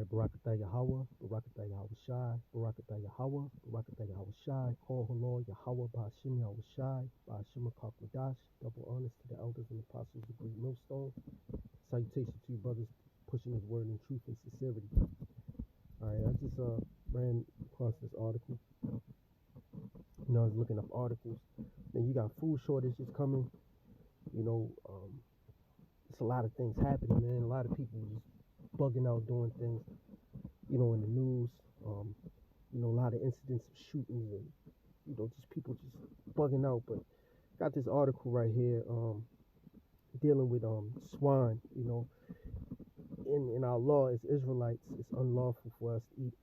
All right, Barakatah Yahweh, Barakatah Yahweh Shai, Barakatah Yahweh, Barakatah Yahweh Shai, Kol Halor Yahweh, Ba'ashim Yahweh Shai, Ba'ashim Akakwadash, double honors to the elders and apostles of Great Millstone. Salutations to you, brothers, pushing his word in truth and sincerity. All right, I just ran across this article. You know, I was looking up articles, and you got food shortages coming. You know, it's a lot of things happening, man. A lot of people just bugging out doing things, you know, in the news. You know, a lot of incidents of shootings and, you know, just people just bugging out. But got this article right here dealing with swine. You know, in our law as Israelites, it's unlawful for us to eat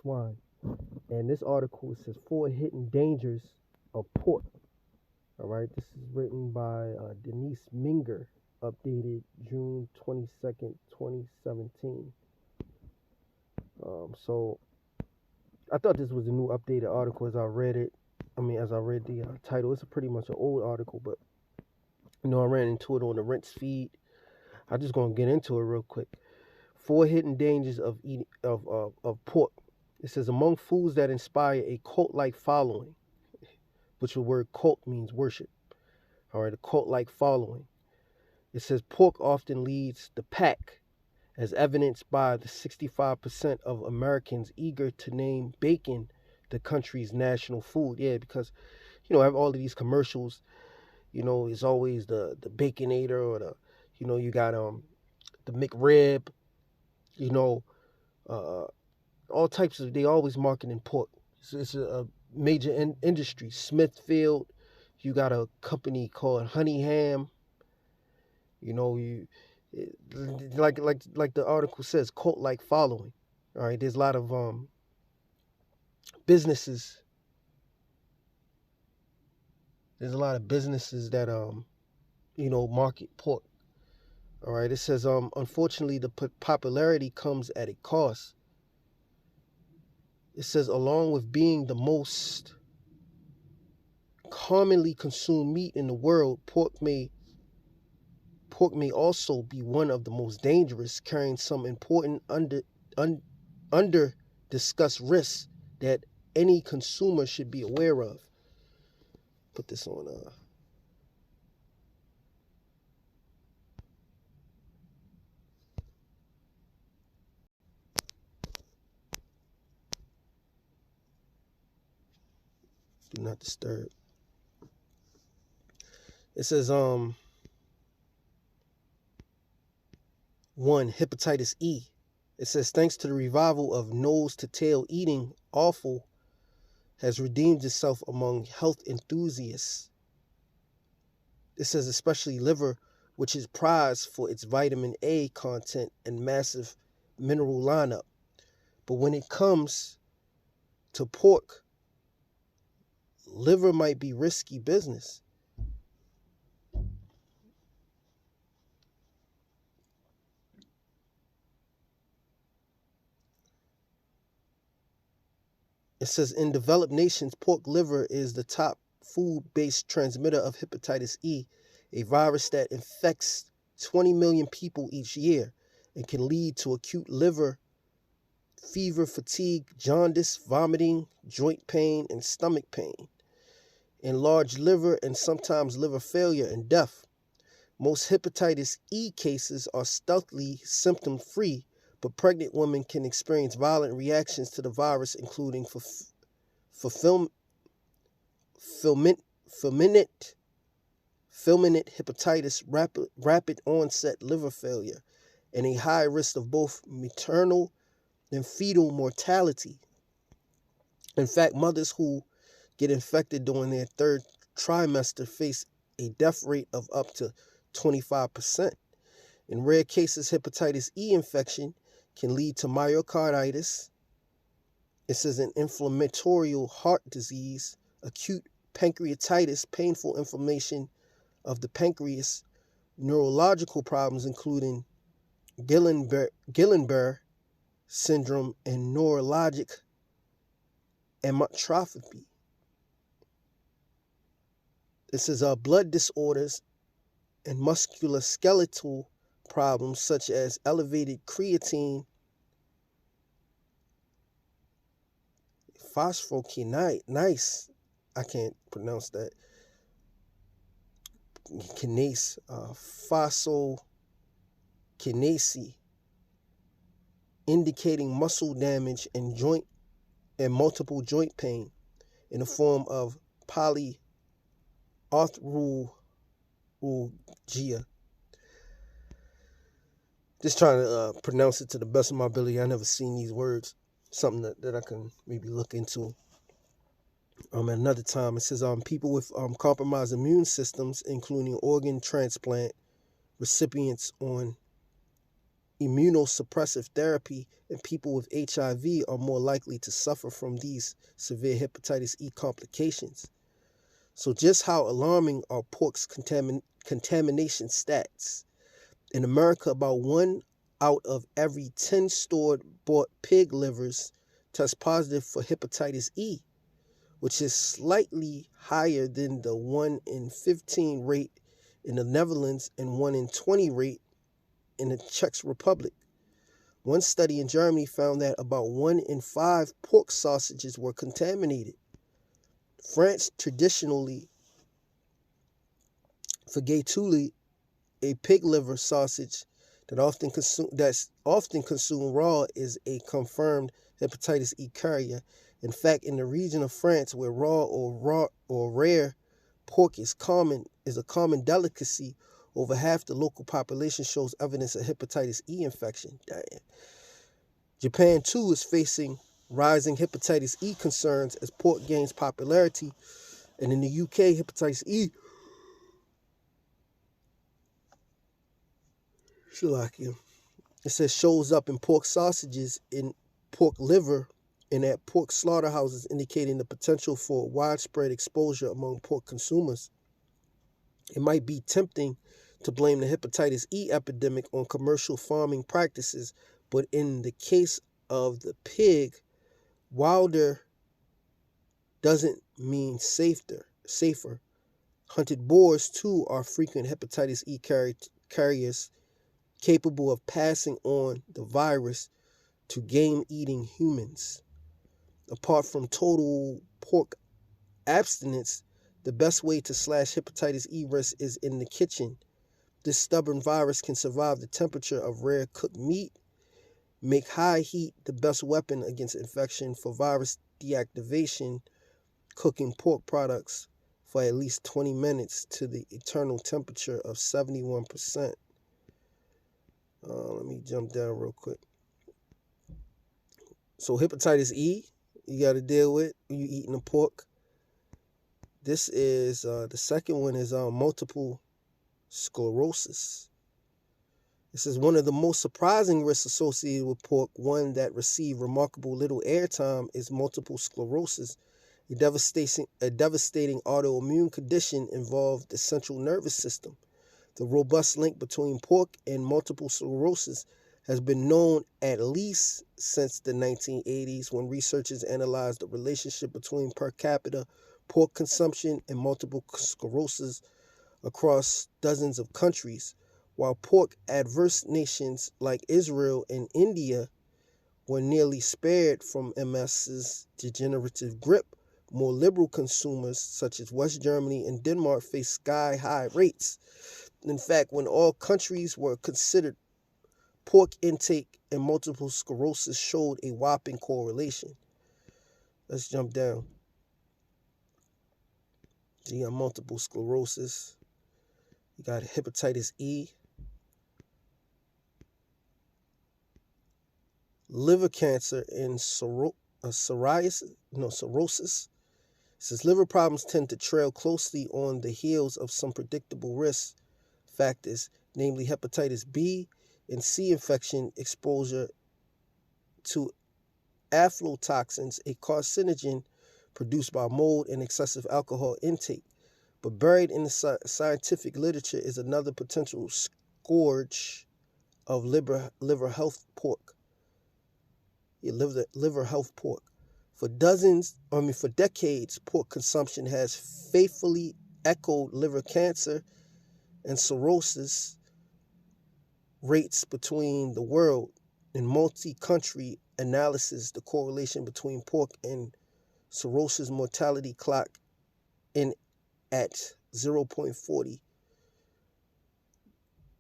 swine. And this article says 4 hidden dangers of pork. All right, this is written by Denise Minger, updated June 22nd, 2017. So I thought this was a new updated article as I read it. As I read the title. It's pretty much an old article, but you know, I ran into it on the Rents feed. I'm just gonna get into it real quick. 4 hidden dangers of eating of pork. It says among foods that inspire a cult-like following, which the word cult means worship. All right, a cult-like following. It says pork often leads the pack, as evidenced by the 65% of Americans eager to name bacon the country's national food. Yeah, because, you know, I have all of these commercials, you know, it's always the Baconator or the, you know, you got the McRib, you know, all types of, they always marketing pork. It's a major industry. Smithfield, you got a company called Honey Ham, you know, like the article says, cult-like following. All right, there's a lot of businesses. There's a lot of businesses that you know, market pork. All right, it says unfortunately the popularity comes at a cost. It says along with being the most commonly consumed meat in the world, pork may also be one of the most dangerous, carrying some important under discussed risks that any consumer should be aware of. Put this on do not disturb. It says 1, hepatitis E. It says thanks to the revival of nose to tail eating, offal has redeemed itself among health enthusiasts. It says especially liver, which is prized for its vitamin A content and massive mineral lineup. But when it comes to pork, liver might be risky business. It says in developed nations, pork liver is the top food-based transmitter of hepatitis E, a virus that infects 20 million people each year and can lead to acute liver fever, fatigue, jaundice, vomiting, joint pain, and stomach pain, enlarged liver, and sometimes liver failure and death. Most hepatitis E cases are stealthily symptom-free, but pregnant women can experience violent reactions to the virus, including fulminant hepatitis, rapid onset liver failure, and a high risk of both maternal and fetal mortality. In fact, mothers who get infected during their 3rd trimester face a death rate of up to 25%. In rare cases, hepatitis E infection can lead to myocarditis. It says an inflammatory heart disease, acute pancreatitis, painful inflammation of the pancreas, neurological problems including Guillain-Barré syndrome, and neurologic amyotrophy. It says blood disorders and musculoskeletal problems such as elevated creatine phosphokinase. Nice. I can't pronounce that. Kinase. Phosphokinase, indicating muscle damage and multiple joint pain in the form of polyarthralgia. Just trying to pronounce it to the best of my ability. I never seen these words. Something that I can maybe look into at another time. It says people with compromised immune systems, including organ transplant recipients on immunosuppressive therapy, and people with HIV are more likely to suffer from these severe hepatitis E complications. So just how alarming are pork's contamination stats? In America, about 1 out of every 10 store-bought pig livers test positive for hepatitis E, which is slightly higher than the 1 in 15 rate in the Netherlands and 1 in 20 rate in the Czech Republic. One study in Germany found that about 1 in 5 pork sausages were contaminated. France traditionally, forgatuli, a pig liver sausage that's often consumed raw, is a confirmed hepatitis E carrier. In fact, in the region of France where raw or rare pork is a common delicacy, over half the local population shows evidence of hepatitis E infection. Damn. Japan too is facing rising hepatitis E concerns as pork gains popularity, and in the UK, hepatitis E it says shows up in pork sausages, in pork liver, and at pork slaughterhouses, indicating the potential for widespread exposure among pork consumers. It might be tempting to blame the hepatitis E epidemic on commercial farming practices, but in the case of the pig, wilder doesn't mean safer. Hunted boars, too, are frequent hepatitis E carriers, capable of passing on the virus to game-eating humans. Apart from total pork abstinence, the best way to slash hepatitis E risk is in the kitchen. This stubborn virus can survive the temperature of rare cooked meat, make high heat the best weapon against infection. For virus deactivation, cooking pork products for at least 20 minutes to the eternal temperature of 71%. Let me jump down real quick. So hepatitis E, you got to deal with when you're eating the pork. This is, the second one is multiple sclerosis. This is one of the most surprising risks associated with pork. One that received remarkable little airtime is multiple sclerosis, a devastating autoimmune condition involving the central nervous system. The robust link between pork and multiple sclerosis has been known at least since the 1980s, when researchers analyzed the relationship between per capita pork consumption and multiple sclerosis across dozens of countries. While pork-adverse nations like Israel and India were nearly spared from MS's degenerative grip, more liberal consumers such as West Germany and Denmark face sky-high rates. In fact, when all countries were considered, pork intake and multiple sclerosis showed a whopping correlation. Let's jump down. So you got multiple sclerosis. You got hepatitis E. Liver cancer and cirrhosis. It says liver problems tend to trail closely on the heels of some predictable risk factors, namely hepatitis B and C infection, exposure to aflatoxins, a carcinogen produced by mold, and excessive alcohol intake. But buried in the scientific literature is another potential scourge of liver health pork. For decades, pork consumption has faithfully echoed liver cancer and cirrhosis rates between the world. In multi-country analysis, the correlation between pork and cirrhosis mortality clock in at 0.40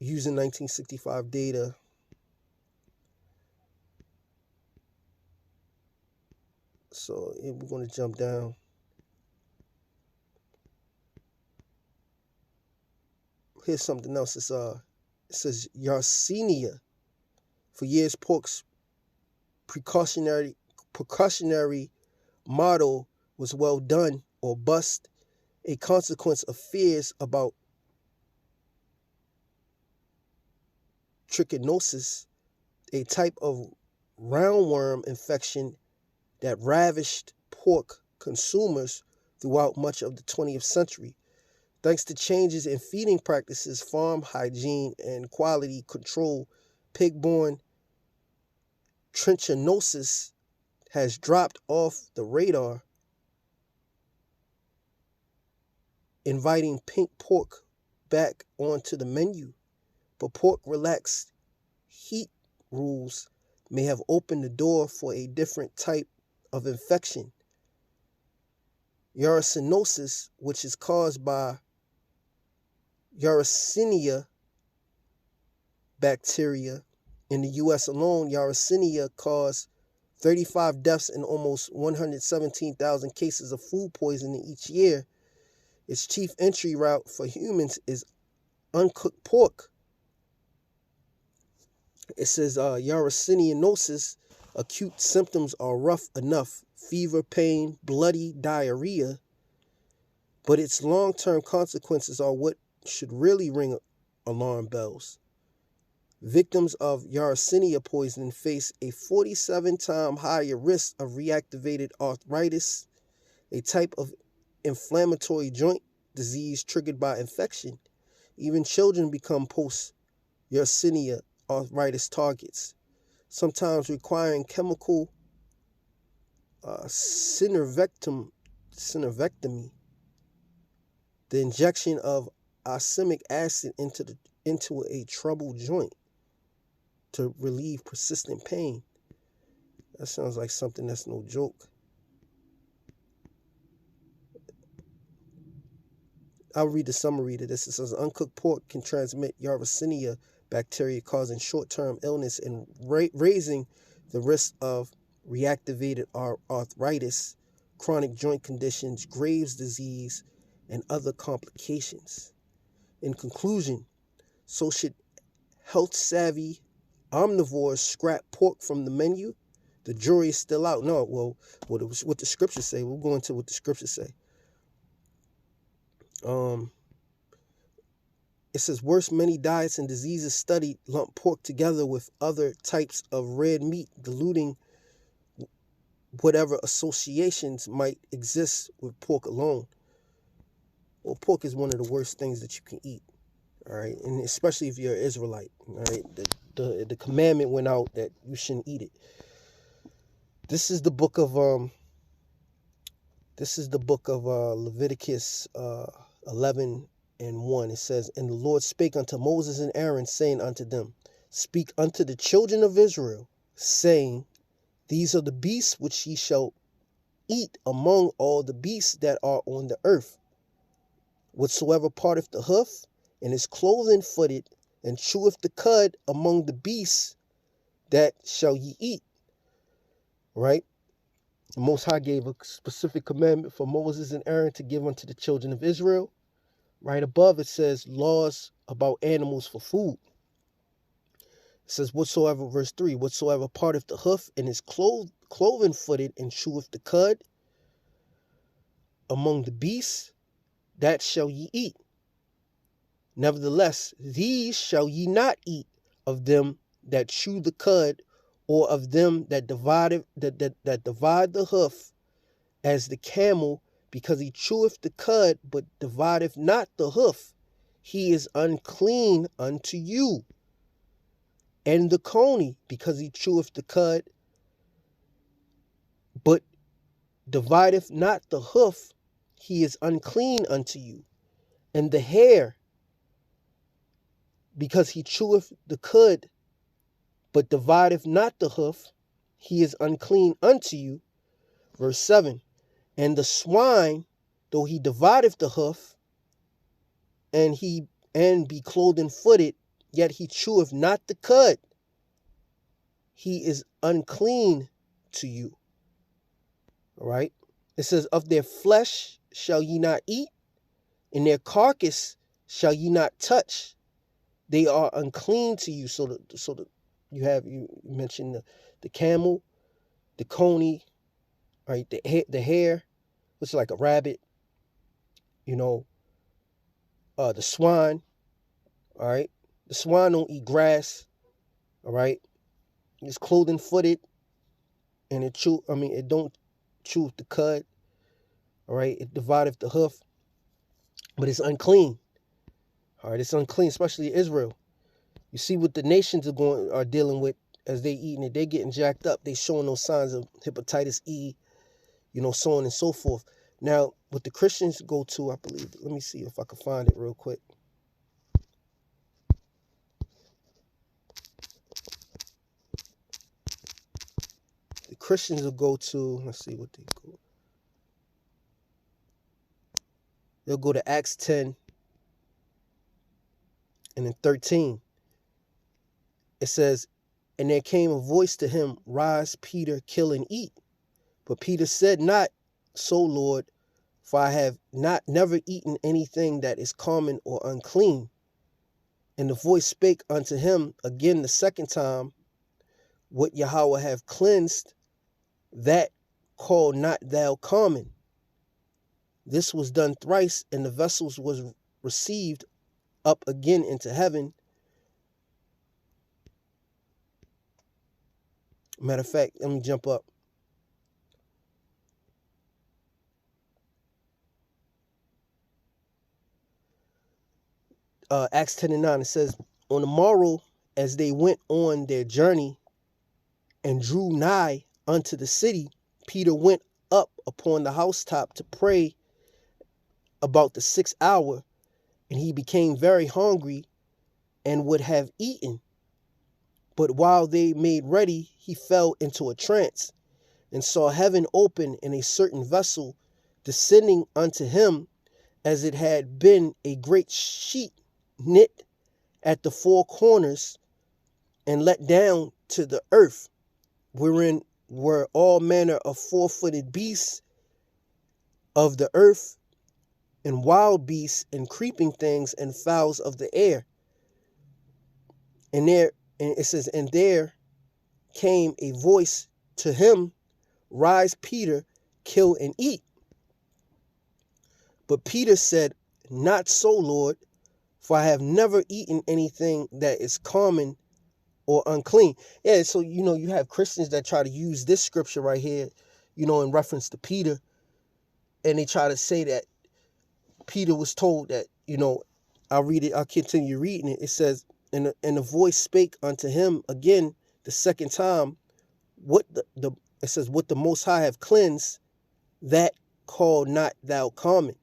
using 1965 data. So we're going to jump down. Here's something else. It says Yersinia. For years, pork's precautionary motto was well done or bust, a consequence of fears about trichinosis, a type of roundworm infection that ravished pork consumers throughout much of the 20th century. Thanks to changes in feeding practices, farm hygiene, and quality control, pig-borne trichinosis has dropped off the radar, inviting pink pork back onto the menu. But pork relaxed heat rules may have opened the door for a different type of infection. Yersinia, which is caused by Yersinia bacteria. In the U.S. alone, Yersinia caused 35 deaths and almost 117,000 cases of food poisoning each year. Its chief entry route for humans is uncooked pork. It says Yersinia, acute symptoms are rough enough: fever, pain, bloody diarrhea. But its long-term consequences are what should really ring alarm bells. Victims of Yersinia poisoning face a 47-time higher risk of reactivated arthritis, a type of inflammatory joint disease triggered by infection. Even children become post-Yersinia arthritis targets, sometimes requiring chemical synervectomy, the injection of oxalic acid into a troubled joint to relieve persistent pain. That sounds like something that's no joke. I'll read the summary to this. It says uncooked pork can transmit Yersinia bacteria, causing short-term illness and raising the risk of reactivated arthritis, chronic joint conditions, Graves' disease, and other complications. In conclusion, so should health-savvy omnivores scrap pork from the menu? The jury is still out. No, well, what the scriptures say. We'll go into what the scriptures say. It says, worse, many diets and diseases studied lump pork together with other types of red meat, diluting whatever associations might exist with pork alone. Well, pork is one of the worst things that you can eat, all right? And especially if you're an Israelite, all right? The commandment went out that you shouldn't eat it. This is the book of Leviticus 11:1. It says, and the Lord spake unto Moses and Aaron, saying unto them, speak unto the children of Israel, saying, these are the beasts which ye shall eat among all the beasts that are on the earth. Whatsoever parteth the hoof, and is cloven footed, and cheweth the cud among the beasts, that shall ye eat. Right? The Most High gave a specific commandment for Moses and Aaron to give unto the children of Israel. Right above it says laws about animals for food. It says whatsoever, verse 3, whatsoever parteth the hoof and is cloven footed and cheweth the cud among the beasts, that shall ye eat. Nevertheless, these shall ye not eat of them that chew the cud, or of them that divide the hoof, as the camel, because he cheweth the cud, but divideth not the hoof, he is unclean unto you. And the coney, because he cheweth the cud, but divideth not the hoof, he is unclean unto you. And the hare, because he cheweth the cud, but divideth not the hoof, he is unclean unto you. Verse 7, And the swine, though he divideth the hoof, and be clothed footed, yet he cheweth not the cud. He is unclean to you. All right. It says, of their flesh shall ye not eat, and their carcass shall ye not touch. They are unclean to you. So you mentioned the camel, the coney, right? The hare, which is like a rabbit. The swine. All right. The swine don't eat grass. All right. It's clothing footed, and it don't chew the cud. All right. It divideth the hoof, but it's unclean. All right. It's unclean, especially Israel. You see what the nations are dealing with as they eating it. They're getting jacked up. They showing those signs of hepatitis E, so on and so forth. Now, what the Christians go to, I believe, let me see if I can find it real quick. The Christians will go to, let's see what they go. They'll go to Acts 10 and in 13. It says, and there came a voice to him, rise, Peter, kill and eat. But Peter said not so, Lord, for I have never eaten anything that is common or unclean. And the voice spake unto him again the second time, what Yahweh have cleansed, that call not thou common. This was done thrice, and the vessels was received up again into heaven. Matter of fact, let me jump up. Acts 10 and 9, it says, on the morrow, as they went on their journey and drew nigh unto the city, Peter went up upon the housetop to pray about the 6th hour, and he became very hungry and would have eaten. But while they made ready, he fell into a trance and saw heaven open and a certain vessel descending unto him, as it had been a great sheet knit at the four corners and let down to the earth, wherein were all manner of four-footed beasts of the earth, and wild beasts, and creeping things, and fowls of the air. And it says, and there came a voice to him, rise, Peter, kill and eat. But Peter said, not so, Lord, for I have never eaten anything that is common or unclean. Yeah, so, you have Christians that try to use this scripture right here, in reference to Peter, and they try to say that Peter was told that, I'll read it, I'll continue reading it. It says, and the voice spake unto him again the second time, it says, what the Most High have cleansed, that call not thou common.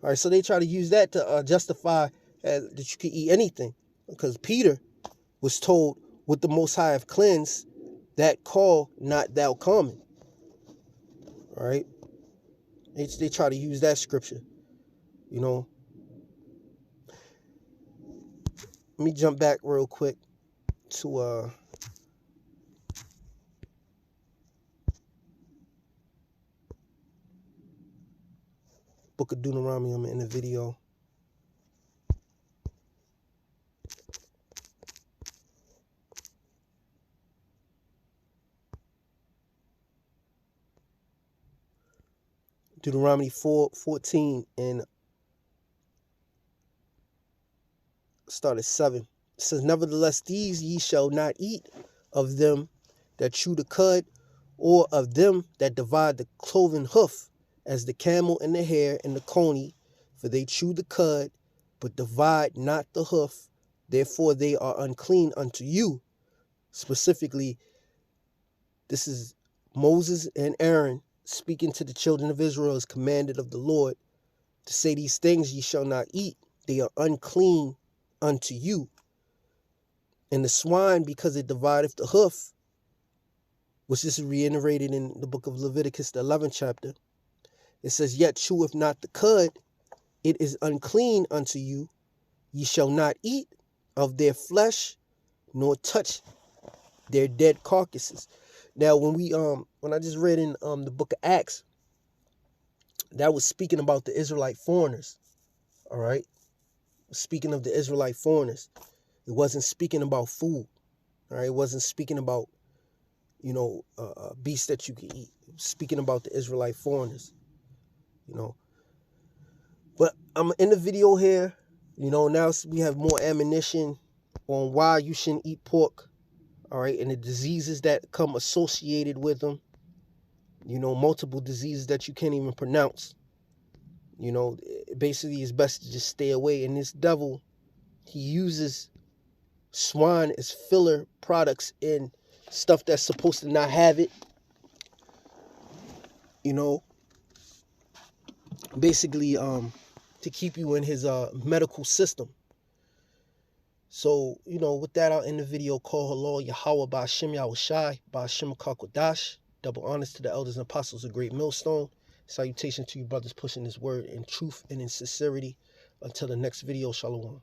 All right, so they try to use that to justify that you could eat anything, because Peter was told, what the Most High have cleansed, that call not thou common. All right, they try to use that scripture, Let me jump back real quick to Book of Deuteronomy. I'm in the video. Deuteronomy 4:14 and start at 7. It says, nevertheless, these ye shall not eat of them that chew the cud, or of them that divide the cloven hoof, as the camel and the hare and the coney, for they chew the cud, but divide not the hoof. Therefore they are unclean unto you. Specifically, this is Moses and Aaron speaking to the children of Israel as commanded of the Lord to say, these things ye shall not eat. They are unclean unto you. And the swine, because it divideth the hoof, which is reiterated in the book of Leviticus, the 11th chapter, It says, yet cheweth not the cud, it is unclean unto you. Ye shall not eat of their flesh, nor touch their dead carcasses. Now, when I just read in the book of Acts, that was speaking about the Israelite foreigners. All right, speaking of the Israelite foreigners, it wasn't speaking about food. All right, it wasn't speaking about beasts that you can eat. It was speaking about the Israelite foreigners. But I'm in the video here. Now we have more ammunition on why you shouldn't eat pork. All right, and the diseases that come associated with them. Multiple diseases that you can't even pronounce. Basically, it's best to just stay away. And this devil, he uses swine as filler products in stuff that's supposed to not have it. Basically, to keep you in his medical system. So, with that, I'll end the video. Call Halal Yahweh Ba'Shem Yahushai Ba'Shem Kakodash. Double honors to the elders and apostles of Great Millstone. Salutations to you brothers pushing this word in truth and in sincerity. Until the next video, Shalom.